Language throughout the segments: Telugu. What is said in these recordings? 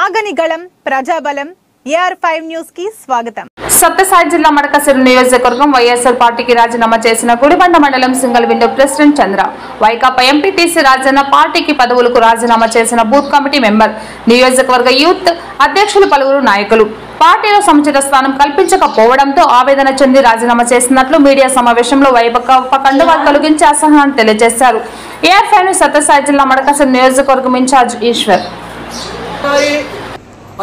ఆగనిగళం ప్రజాబలం AR5 న్యూస్ కి స్వాగతం. సత్యసాయి జిల్లా మడకసిరు నియోజకవర్గం వైఎస్ఆర్ పార్టీకి రాజీనామా చేసిన గుడిబండ మండలం సింగల్ విండో ప్రెసిడెంట్ చంద్ర, వైకాపా ఎంపీటీసీ రాజన్న పార్టీకి పదవులకు రాజీనామా చేసిన బూత్ కమిటీ మెంబర్, నియోజకవర్గ యూత్ అధ్యక్షులు పలువురు నాయకులు పార్టీలో సముచిత స్థానం కల్పించకపోవడంతో ఆవేదన చెంది రాజీనామా చేసినట్లు మీడియా సమావేశంలో వైకాపా కండువాలు తొలగించి అసహనాన్ని తెలియజేశారు. AR5 సత్యసాయి జిల్లా మడకసిరు నియోజకవర్గం ఇన్ఛార్జ్ ఈశ్వర్.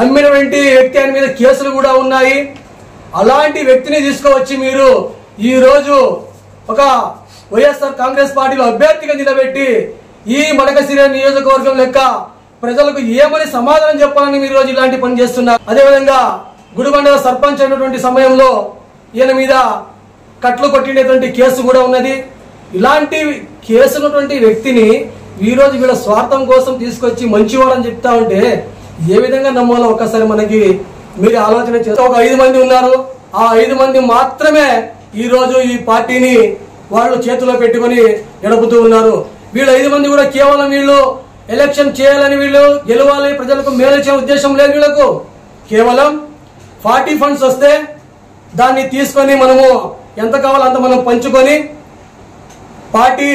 అమ్మినటువంటి వ్యక్తి అని మీద కేసులు కూడా ఉన్నాయి. అలాంటి వ్యక్తిని తీసుకువచ్చి మీరు ఈ రోజు ఒక వైఎస్ఆర్ కాంగ్రెస్ పార్టీలో అభ్యర్థిగా నిలబెట్టి ఈ మడకసిరి నియోజకవర్గం లెక్క ప్రజలకు ఏమని సమాధానం చెప్పాలని మీరు రోజు ఇలాంటి పని చేస్తున్నారు. అదేవిధంగా గుడిబండ సర్పంచ్ అయినటువంటి సమయంలో ఈయన మీద కట్లు కొట్టినటువంటి కేసు కూడా ఉన్నది. ఇలాంటి కేసున్నటువంటి వ్యక్తిని ఈ రోజు వీళ్ళ స్వార్థం కోసం తీసుకొచ్చి మంచివాడని చెప్తా ఉంటే ఏ విధంగా నమ్మాలో ఒక్కసారి మనకి మీరు ఆలోచన చేస్తే ఒక 5 మంది ఉన్నారు. ఆ 5 మంది మాత్రమే ఈ రోజు ఈ పార్టీని వాళ్ళు చేతిలో పెట్టుకుని నడుపుతూ ఉన్నారు. వీళ్ళు 5 మంది కూడా కేవలం వీళ్ళు ఎలక్షన్ చేయాలని, వీళ్ళు గెలవాలి, ప్రజలకు మేలు చేసే ఉద్దేశం లేదు. వీళ్ళకు కేవలం 40 ఫండ్స్ వస్తే దాన్ని తీసుకొని మనము ఎంత కావాలో అంత మనం పంచుకొని పార్టీ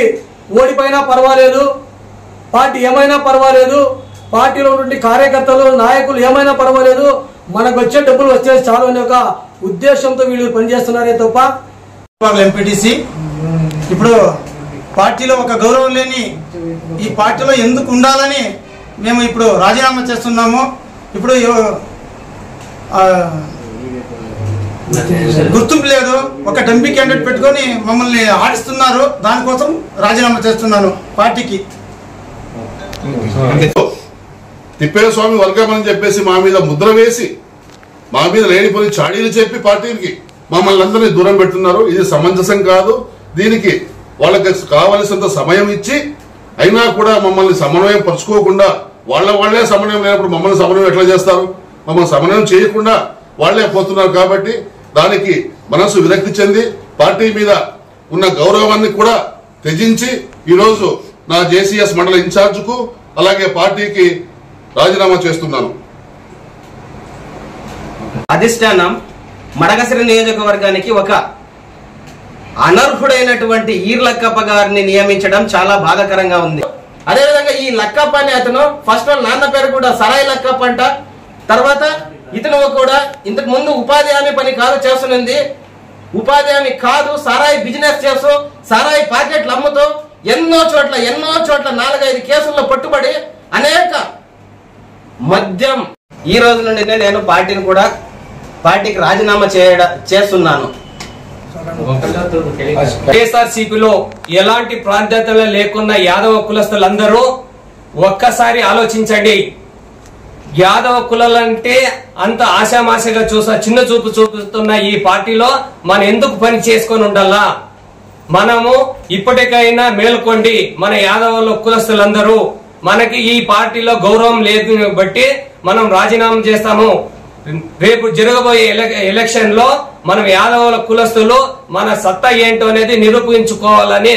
ఓడిపోయినా పర్వాలేదు, పార్టీ ఏమైనా పర్వాలేదు, పార్టీలో ఉన్నటువంటి కార్యకర్తలు నాయకులు ఏమైనా పర్వాలేదు, మనకు వచ్చే డబ్బులు వచ్చేసి చాలు అనే ఒక ఉద్దేశంతో వీళ్ళు పనిచేస్తున్నారే తప్ప ఎంపీటీసీ ఇప్పుడు పార్టీలో ఒక గౌరవం లేని ఈ పార్టీలో ఎందుకు ఉండాలని మేము ఇప్పుడు రాజీనామా చేస్తున్నాము. ఇప్పుడు గుర్తింపు లేదు, ఒక డంపీ క్యాండిడేట్ పెట్టుకొని మమ్మల్ని ఆడిస్తున్నారు. దానికోసం రాజీనామా చేస్తున్నాను పార్టీకి. తిప్పేస్వామి వర్గం అని చెప్పేసి మా మీద ముద్ర వేసి మా మీద లేనిపోయి చాడీలు చెప్పి పార్టీకి మమ్మల్ని అందరినీ దూరం పెడుతున్నారు. ఇది సమంజసం కాదు. దీనికి వాళ్ళకి కావలసినంత సమయం ఇచ్చి అయినా కూడా మమ్మల్ని సమన్వయం పరుచుకోకుండా వాళ్లే సమన్వయం లేనప్పుడు మమ్మల్ని సమన్వయం ఎట్లా చేస్తారు? మమ్మల్ని సమన్వయం చేయకుండా వాళ్లే పోతున్నారు. కాబట్టి దానికి మనసు విరక్తి చెంది పార్టీ మీద ఉన్న గౌరవాన్ని కూడా త్యజించి ఈరోజు నా జేసీఎస్ మండల ఇన్ఛార్జ్ కు అలాగే పార్టీకి రాజీనామా చేస్తున్నాను. అధిష్టానం మడకసిరి నియోజకవర్గానికి ఒక అనర్హుడైనటువంటి ఈర్లక్కప్ప గారిని నియమించడం చాలా బాధాకరంగా ఉంది. అదేవిధంగా ఈ లక్కప్ప అనే అతను ఫస్ట్ వాళ్ళ నాన్న పేరు కూడా సరాయి లక్కప్ప అంట. తర్వాత ఇతను కూడా ఇంతకు ముందు ఉపాధి హామీ పని కాదు చేస్తున్నది. ఉపాధి హామీ కాదు, సారాయి బిజినెస్ చేస్తూ సారాయి ప్యాకెట్లు అమ్ముతూ ఎన్నో చోట్ల 4-5 కేసుల్లో పట్టుబడి అనేక మద్యం. ఈ రోజు నుండి నేను పార్టీకి రాజీనామా చేస్తున్నాను. వైఎస్ఆర్సీపీలో ఎలాంటి ప్రాధాన్యత లేకున్న యాదవ కులస్తులందరూ ఒక్కసారి ఆలోచించండి. యాదవ కులాలంటే అంత ఆశామాషగా చిన్న చూపు చూపుతున్న ఈ పార్టీలో మనం ఎందుకు పని చేసుకొని ఉండాలా? మనము ఇప్పటికైనా మేల్కొండి. మన యాదవ కులస్తులందరూ మనకి ఈ పార్టీలో గౌరవం లేదు బట్టి మనం రాజీనామా చేస్తాము. రేపు జరగబోయే ఎలక్షన్ లో మనం యాదవ కులస్తులు మన సత్తా ఏంటో అనేది నిరూపించుకోవాలని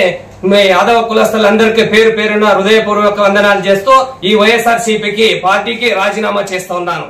యాదవ కులస్తులందరికీ పేరున హృదయపూర్వక వందనాలు చేస్తూ ఈ వైఎస్ఆర్సీపీకి పార్టీకి రాజీనామా చేస్తూ ఉన్నాను.